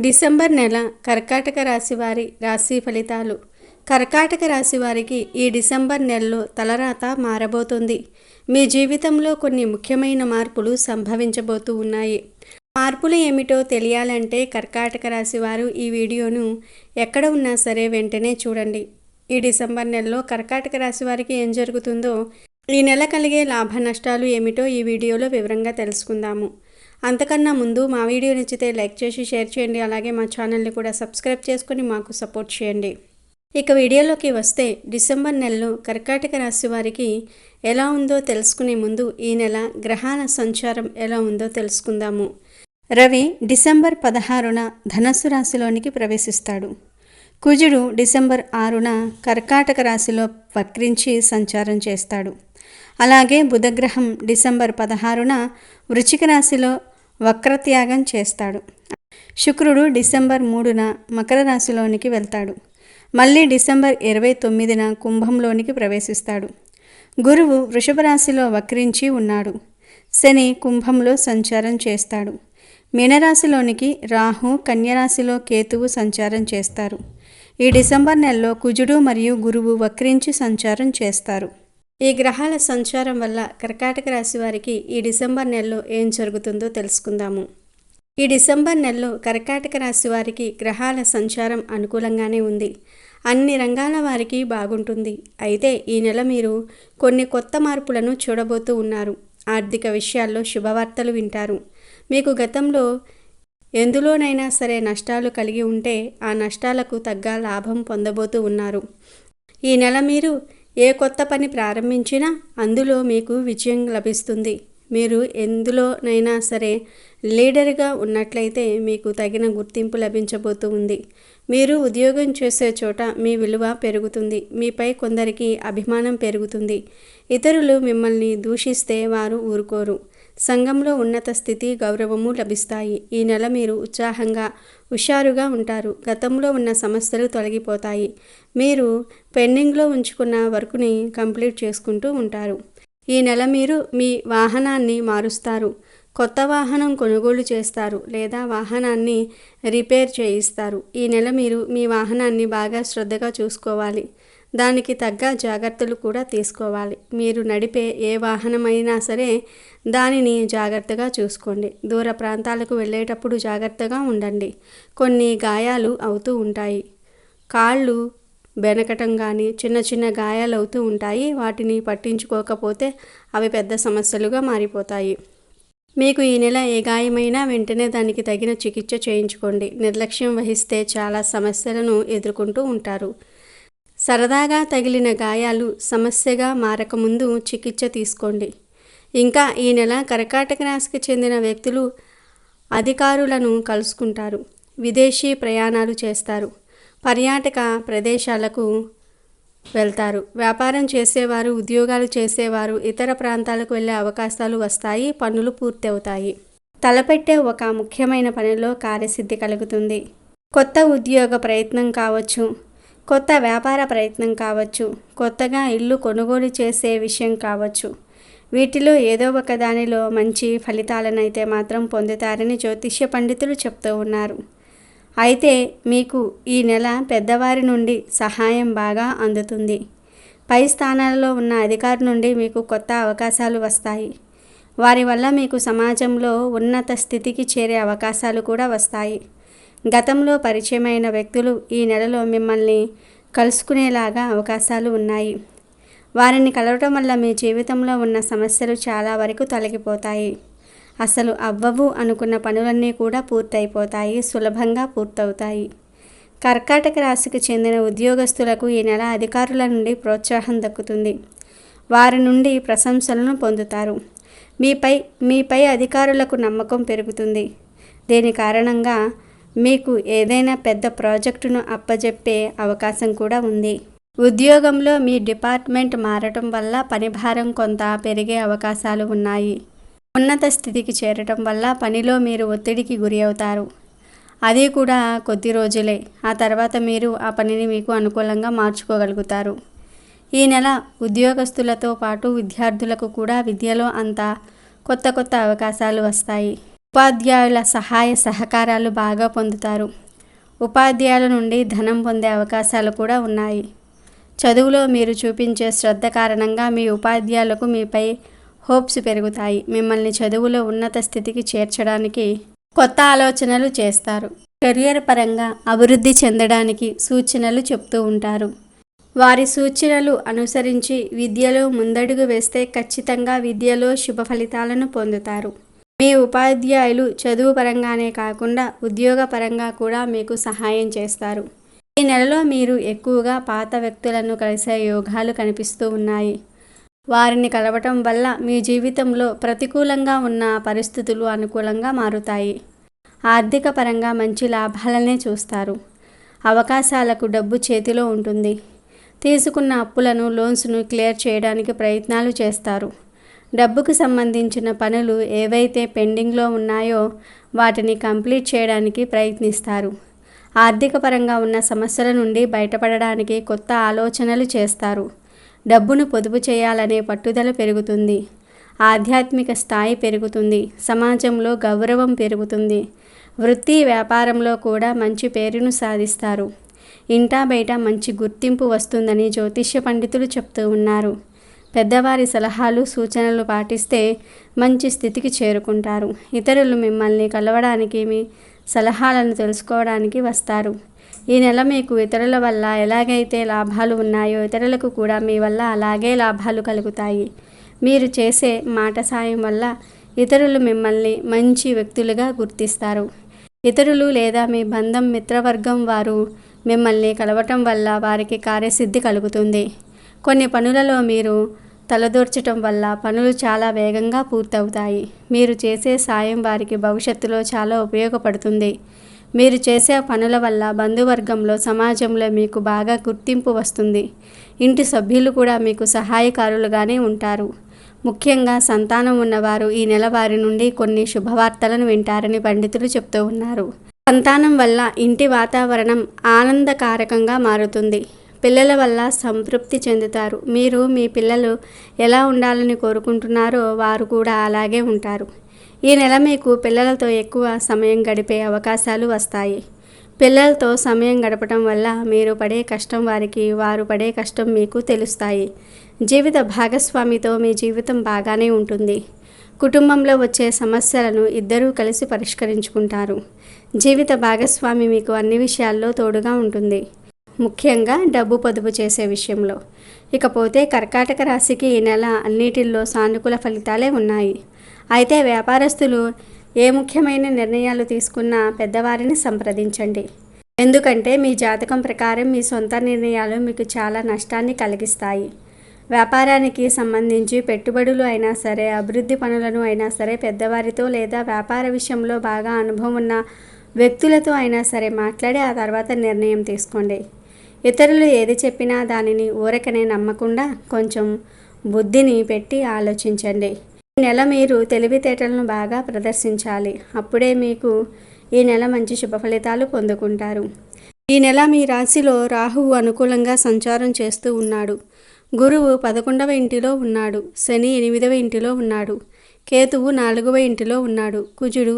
December నెల కర్కాటక రాశి వారి రాశి ఫలితాలు. కర్కాటక రాశి వారికి ఈ డిసెంబర్ నెలలో తలరాత మారబోతుంది. మీ జీవితంలో కొన్ని ముఖ్యమైన మార్పులు సంభవించబోతూ ఉన్నాయి. మార్పులు ఏమిటో తెలియాలంటే కర్కాటక రాశి వారు ఈ వీడియోను ఎక్కడ ఉన్నా సరే వెంటనే చూడండి. ఈ డిసెంబర్ నెలలో కర్కాటక రాశి వారికి ఏం జరుగుతుందో, ఈ నెల కలిగే లాభ నష్టాలు ఏమిటో ఈ వీడియోలో వివరంగా తెలుసుకుందాము. అంతకన్నా ముందు మా వీడియో నచ్చితే లైక్ చేసి షేర్ చేయండి. అలాగే మా ఛానల్ని కూడా సబ్స్క్రైబ్ చేసుకొని మాకు సపోర్ట్ చేయండి. ఇక వీడియోలోకి వస్తే, డిసెంబర్ నెలలో కర్కాటక రాశి వారికి ఎలా ఉందో తెలుసుకునే ముందు ఈ నెల గ్రహాల సంచారం ఎలా ఉందో తెలుసుకుందాము. రవి డిసెంబర్ 16న ధనస్సు రాశిలోనికి ప్రవేశిస్తాడు. కుజుడు డిసెంబర్ 6న కర్కాటక రాశిలో వక్రించి సంచారం చేస్తాడు. అలాగే బుధగ్రహం డిసెంబర్ 16న వృశ్చిక రాశిలో వక్రత్యాగం చేస్తాడు. శుక్రుడు డిసెంబర్ 3న మకర రాశిలోనికి వెళ్తాడు. మళ్ళీ డిసెంబర్ 29న కుంభంలోనికి ప్రవేశిస్తాడు. గురువు వృషభ రాశిలో వక్రించి ఉన్నాడు. శని కుంభంలో సంచారం చేస్తాడు. మీనరాశిలోనికి రాహు, కన్యరాశిలో కేతువు సంచారం చేస్తారు. ఈ డిసెంబర్ నెలలో కుజుడు మరియు గురువు వక్రించి సంచారం చేస్తారు. ఈ గ్రహాల సంచారం వల్ల కర్కాటక రాశి వారికి ఈ డిసెంబర్ నెలలో ఏం జరుగుతుందో తెలుసుకుందాము. ఈ డిసెంబర్ నెలలో కర్కాటక రాశి వారికి గ్రహాల సంచారం అనుకూలంగానే ఉంది. అన్ని రంగాల వారికి బాగుంటుంది. అయితే ఈ నెల మీరు కొన్ని కొత్త మార్పులను చూడబోతూ ఉన్నారు. ఆర్థిక విషయాల్లో శుభవార్తలు వింటారు. మీకు గతంలో ఎందులోనైనా సరే నష్టాలు కలిగి ఉంటే ఆ నష్టాలకు తగ్గ లాభం పొందబోతూ ఉన్నారు. ఈ నెల మీరు ఏ కొత్త పని ప్రారంభించినా అందులో మీకు విజయం లభిస్తుంది. మీరు ఎందులోనైనా సరే లీడర్గా ఉన్నట్లయితే మీకు తగిన గుర్తింపు లభించబోతూ ఉంది. మీరు ఉద్యోగం చేసే చోట మీ విలువ పెరుగుతుంది. మీపై కొందరికి అభిమానం పెరుగుతుంది. ఇతరులు మిమ్మల్ని దూషిస్తే వారు ఊరుకోరు. సంఘంలో ఉన్నత స్థితి, గౌరవము లభిస్తాయి. ఈ నెల మీరు ఉత్సాహంగా, హుషారుగా ఉంటారు. గతంలో ఉన్న సమస్యలు తొలగిపోతాయి. మీరు పెండింగ్లో ఉంచుకున్న వర్క్ని కంప్లీట్ చేసుకుంటూ ఉంటారు. ఈ నెల మీరు మీ వాహనాన్ని మారుస్తారు. కొత్త వాహనం కొనుగోలు చేస్తారు లేదా వాహనాన్ని రిపేర్ చేయిస్తారు. ఈ నెల మీరు మీ వాహనాన్ని బాగా శ్రద్ధగా చూసుకోవాలి. దానికి తగ్గ జాగ్రత్తలు కూడా తీసుకోవాలి. మీరు నడిపే ఏ వాహనమైనా సరే దానిని జాగ్రత్తగా చూసుకోండి. దూర ప్రాంతాలకు వెళ్ళేటప్పుడు జాగ్రత్తగా ఉండండి. కొన్ని గాయాలు అవుతూ ఉంటాయి. కాళ్ళు బెనకటం కానీ చిన్న చిన్న గాయాలు అవుతూ ఉంటాయి. వాటిని పట్టించుకోకపోతే అవి పెద్ద సమస్యలుగా మారిపోతాయి. మీకు ఈ నెల ఏ గాయమైనా వెంటనే దానికి తగిన చికిత్స చేయించుకోండి. నిర్లక్ష్యం వహిస్తే చాలా సమస్యలను ఎదుర్కొంటూ ఉంటారు. సరదాగా తగిలిన గాయాలు సమస్యగా మారకముందు చికిత్స తీసుకోండి. ఇంకా ఈ నెల కర్కాటక రాశికి చెందిన వ్యక్తులు అధికారులను కలుసుకుంటారు. విదేశీ ప్రయాణాలు చేస్తారు. పర్యాటక ప్రదేశాలకు వెళ్తారు. వ్యాపారం చేసేవారు, ఉద్యోగాలు చేసేవారు ఇతర ప్రాంతాలకు వెళ్ళే అవకాశాలు వస్తాయి. పనులు పూర్తి అవుతాయి. తలపెట్టే ఒక ముఖ్యమైన పనిలో కార్యసిద్ధి కలుగుతుంది. కొత్త ఉద్యోగ ప్రయత్నం కావచ్చు, కొత్త వ్యాపార ప్రయత్నం కావచ్చు, కొత్తగా ఇల్లు కొనుగోలు చేసే విషయం కావచ్చు. వీటిలో ఏదో ఒక దానిలో మంచి ఫలితాలనైతే మాత్రం పొందుతారని జ్యోతిష్య పండితులు చెప్తూ ఉన్నారు. అయితే మీకు ఈ నెల పెద్దవారి నుండి సహాయం బాగా అందుతుంది. పై స్థానాలలో ఉన్న అధికారి నుండి మీకు కొత్త అవకాశాలు వస్తాయి. వారి వల్ల మీకు సమాజంలో ఉన్నత స్థితికి చేరే అవకాశాలు కూడా వస్తాయి. గతంలో పరిచయమైన వ్యక్తులు ఈ నెలలో మిమ్మల్ని కలుసుకునేలాగా అవకాశాలు ఉన్నాయి. వారిని కలవటం వల్ల మీ జీవితంలో ఉన్న సమస్యలు చాలా వరకు తొలగిపోతాయి. అసలు అవ్వవు అనుకున్న పనులన్నీ కూడా పూర్తయిపోతాయి. సులభంగా పూర్తవుతాయి. కర్కాటక రాశికి చెందిన ఉద్యోగస్తులకు ఈ నెల అధికారుల నుండి ప్రోత్సాహం దక్కుతుంది. వారి నుండి ప్రశంసలను పొందుతారు. మీపై అధికారులకు నమ్మకం పెరుగుతుంది. దీని కారణంగా మీకు ఏదైనా పెద్ద ప్రాజెక్టును అప్పజెప్పే అవకాశం కూడా ఉంది. ఉద్యోగంలో మీ డిపార్ట్మెంట్ మారటం వల్ల పనిభారం కొంత పెరిగే అవకాశాలు ఉన్నాయి. ఉన్నత స్థితికి చేరటం వల్ల పనిలో మీరు ఒత్తిడికి గురి అవుతారు. అది కూడా కొద్ది రోజులే. ఆ తర్వాత మీరు ఆ పనిని మీకు అనుకూలంగా మార్చుకోగలుగుతారు. ఈ నెల ఉద్యోగస్తులతో పాటు విద్యార్థులకు కూడా విద్యలో అంతా కొత్త కొత్త అవకాశాలు వస్తాయి. ఉపాధ్యాయుల సహాయ సహకారాలు బాగా పొందుతారు. ఉపాధ్యాయుల నుండి ధనం పొందే అవకాశాలు కూడా ఉన్నాయి. చదువులో మీరు చూపించే శ్రద్ధ కారణంగా మీ ఉపాధ్యాయులకు మీపై హోప్స్ పెరుగుతాయి. మిమ్మల్ని చదువులో ఉన్నత స్థితికి చేర్చడానికి కొత్త ఆలోచనలు చేస్తారు. కెరియర్ పరంగా అభివృద్ధి చెందడానికి సూచనలు చెప్తూ ఉంటారు. వారి సూచనలు అనుసరించి విద్యలో ముందడుగు వేస్తే ఖచ్చితంగా విద్యలో శుభ ఫలితాలను పొందుతారు. మీ ఉపాధ్యాయులు చదువు పరంగానే కాకుండా ఉద్యోగ పరంగా కూడా మీకు సహాయం చేస్తారు. ఈ నెలలో మీరు ఎక్కువగా పాత వ్యక్తులను కలిసే యోగాలు కనిపిస్తూ ఉన్నాయి. వారిని కలవటం వల్ల మీ జీవితంలో ప్రతికూలంగా ఉన్న పరిస్థితులు అనుకూలంగా మారుతాయి. ఆర్థిక పరంగా మంచి లాభాలనే చూస్తారు. అవకాశాలకు డబ్బు చేతిలో ఉంటుంది. తీసుకున్న అప్పులను లోన్స్ను క్లియర్ చేయడానికి ప్రయత్నాలు చేస్తారు. డబ్బుకు సంబంధించిన పనులు ఏవైతే పెండింగ్లో ఉన్నాయో వాటిని కంప్లీట్ చేయడానికి ప్రయత్నిస్తారు. ఆర్థిక పరంగా ఉన్న సమస్యల నుండి బయటపడడానికి కొత్త ఆలోచనలు చేస్తారు. డబ్బును పొదుపు చేయాలనే పట్టుదల పెరుగుతుంది. ఆధ్యాత్మిక స్థాయి పెరుగుతుంది. సమాజంలో గౌరవం పెరుగుతుంది. వృత్తి వ్యాపారంలో కూడా మంచి పేరును సాధిస్తారు. ఇంటా బయట మంచి గుర్తింపు వస్తుందని జ్యోతిష్య పండితులు చెప్తూ ఉన్నారు. పెద్దవారి సలహాలు సూచనలు పాటిస్తే మంచి స్థితికి చేరుకుంటారు. ఇతరులు మిమ్మల్ని కలవడానికి మీ సలహాలను తెలుసుకోవడానికి వస్తారు. ఈ నెల మీకు ఇతరుల వల్ల ఎలాగైతే లాభాలు ఉన్నాయో ఇతరులకు కూడా మీ వల్ల అలాగే లాభాలు కలుగుతాయి. మీరు చేసే మాట సాయం వల్ల ఇతరులు మిమ్మల్ని మంచి వ్యక్తులుగా గుర్తిస్తారు. ఇతరులు లేదా మీ బంధం మిత్రవర్గం వారు మిమ్మల్ని కలవటం వల్ల వారికి కార్యసిద్ధి కలుగుతుంది. కొన్ని పనులలో మీరు తలదూర్చటం వల్ల పనులు చాలా వేగంగా పూర్తవుతాయి. మీరు చేసే సాయం వారికి భవిష్యత్తులో చాలా ఉపయోగపడుతుంది. మీరు చేసే పనుల వల్ల బంధువర్గంలో సమాజంలో మీకు బాగా గుర్తింపు వస్తుంది. ఇంటి సభ్యులు కూడా మీకు సహాయకారులుగానే ఉంటారు. ముఖ్యంగా సంతానం ఉన్నవారు ఈ నెల వారి నుండి కొన్ని శుభవార్తలను వింటారని పండితులు చెప్తూ ఉన్నారు. సంతానం వల్ల ఇంటి వాతావరణం ఆనందకారకంగా మారుతుంది. పిల్లల వల్ల సంతృప్తి చెందుతారు. మీరు మీ పిల్లలు ఎలా ఉండాలని కోరుకుంటున్నారో వారు కూడా అలాగే ఉంటారు. ఈ నెల మీకు పిల్లలతో ఎక్కువ సమయం గడిపే అవకాశాలు వస్తాయి. పిల్లలతో సమయం గడపటం వల్ల మీరు పడే కష్టం వారికి, వారు పడే కష్టం మీకు తెలుస్తాయి. జీవిత భాగస్వామితో మీ జీవితం బాగానే ఉంటుంది. కుటుంబంలో వచ్చే సమస్యలను ఇద్దరూ కలిసి పరిష్కరించుకుంటారు. జీవిత భాగస్వామి మీకు అన్ని విషయాల్లో తోడుగా ఉంటుంది, ముఖ్యంగా డబ్బు పొదుపు చేసే విషయంలో. ఇకపోతే కర్కాటక రాశికి ఈ నెల అన్నిటిల్లో సానుకూల ఫలితాలే ఉన్నాయి. అయితే వ్యాపారస్తులు ఏ ముఖ్యమైన నిర్ణయాలు తీసుకున్నా పెద్దవారిని సంప్రదించండి. ఎందుకంటే మీ జాతకం ప్రకారం మీ సొంత నిర్ణయాలు మీకు చాలా నష్టాన్ని కలిగిస్తాయి. వ్యాపారానికి సంబంధించి పెట్టుబడులు అయినా సరే, అభివృద్ధి పనులను అయినా సరే పెద్దవారితో లేదా వ్యాపార విషయంలో బాగా అనుభవం ఉన్న వ్యక్తులతో అయినా సరే మాట్లాడి ఆ తర్వాత నిర్ణయం తీసుకోండి. ఇతరులు ఏది చెప్పినా దానిని ఊరకనే నమ్మకుండా కొంచెం బుద్ధిని పెట్టి ఆలోచించండి. ఈ నెల మీరు తెలివితేటలను బాగా ప్రదర్శించాలి. అప్పుడే మీకు ఈ నెల మంచి శుభ ఫలితాలు పొందుకుంటారు. ఈ నెల మీ రాశిలో రాహువు అనుకూలంగా సంచారం చేస్తూ ఉన్నాడు. గురువు 11వ ఇంటిలో ఉన్నాడు. శని 8వ ఇంటిలో ఉన్నాడు. కేతువు 4వ ఇంటిలో ఉన్నాడు. కుజుడు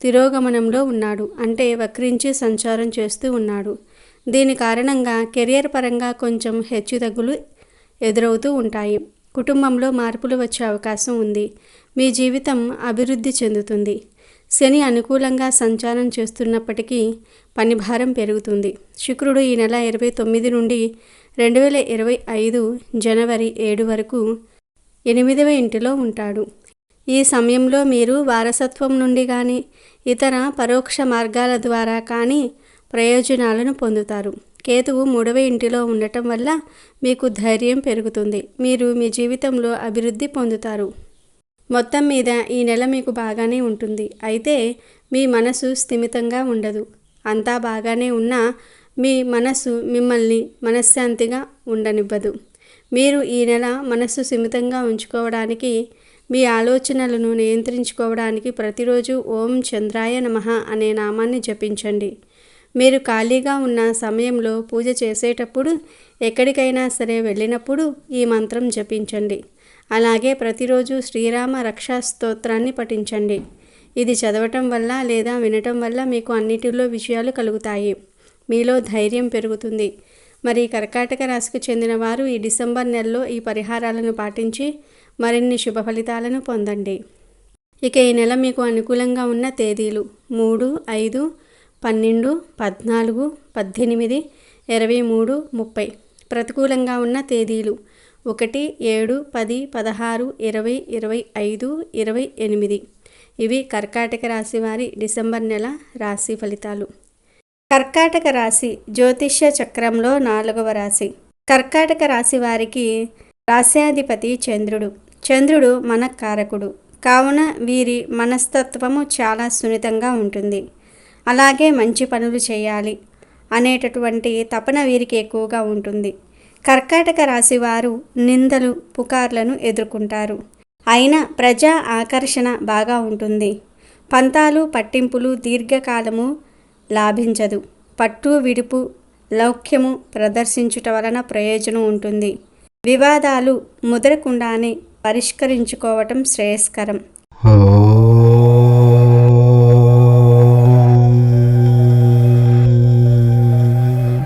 తిరోగమనంలో ఉన్నాడు, అంటే వక్రించి సంచారం చేస్తూ ఉన్నాడు. దీని కారణంగా కెరియర్ పరంగా కొంచెం హెచ్చుతగ్గులు ఎదురవుతూ ఉంటాయి. కుటుంబంలో మార్పులు వచ్చే అవకాశం ఉంది. మీ జీవితం అభివృద్ధి చెందుతుంది. శని అనుకూలంగా సంచారం చేస్తున్నప్పటికీ పని భారం పెరుగుతుంది. శుక్రుడు ఈ నెల 29 నుండి 2025 జనవరి 7 వరకు 8వ ఇంటిలో ఉంటాడు. ఈ సమయంలో మీరు వారసత్వం నుండి కానీ ఇతర పరోక్ష మార్గాల ద్వారా కానీ ప్రయోజనాలను పొందుతారు. కేతువు 3వ ఇంటిలో ఉండటం వల్ల మీకు ధైర్యం పెరుగుతుంది. మీరు మీ జీవితంలో అభివృద్ధి పొందుతారు. మొత్తం మీద ఈ నెల మీకు బాగానే ఉంటుంది. అయితే మీ మనసు స్థిమితంగా ఉండదు. అంతా బాగానే ఉన్నా మీ మనసు మిమ్మల్ని మనశ్శాంతిగా ఉండనివ్వదు. మీరు ఈ నెల మనస్సు స్థిమితంగా ఉంచుకోవడానికి, మీ ఆలోచనలను నియంత్రించుకోవడానికి ప్రతిరోజు ఓం చంద్రాయ నమః అనే నామాన్ని జపించండి. మీరు ఖాళీగా ఉన్న సమయంలో పూజ చేసేటప్పుడు ఎక్కడికైనా సరే వెళ్ళినప్పుడు ఈ మంత్రం జపించండి. అలాగే ప్రతిరోజు శ్రీరామ రక్షా స్తోత్రాన్ని పఠించండి. ఇది చదవటం వల్ల లేదా వినటం వల్ల మీకు అన్నిటిలో విజయాలు కలుగుతాయి. మీలో ధైర్యం పెరుగుతుంది. మరి కర్కాటక రాశికి చెందిన వారు ఈ డిసెంబర్ నెలలో ఈ పరిహారాలను పాటించి మరిన్ని శుభ ఫలితాలను పొందండి. ఇక ఈ నెల మీకు అనుకూలంగా ఉన్న తేదీలు 3, 5, 12, 14, 18, 23, 30. ప్రతికూలంగా ఉన్న తేదీలు 1, 7, 10, 16, 20, 25, 28. ఇవి కర్కాటక రాశి వారి డిసెంబర్ నెల రాశి ఫలితాలు. కర్కాటక రాశి జ్యోతిష్య చక్రంలో 4వ రాశి. కర్కాటక రాశి వారికి రాశ్యాధిపతి చంద్రుడు. చంద్రుడు మనఃకారకుడు కావున వీరి మనస్తత్వము చాలా సున్నితంగా ఉంటుంది. అలాగే మంచి పనులు చేయాలి అనేటటువంటి తపన వీరికి ఎక్కువగా ఉంటుంది. కర్కాటక రాశి వారు నిందలు పుకార్లను ఎదుర్కొంటారు. అయినా ప్రజా ఆకర్షణ బాగా ఉంటుంది. పంతాలు పట్టింపులు దీర్ఘకాలము లాభించదు. పట్టు విడుపు లౌక్యము ప్రదర్శించుట వలన ప్రయోజనం ఉంటుంది. వివాదాలు ముదరకుండానే పరిష్కరించుకోవటం శ్రేయస్కరం.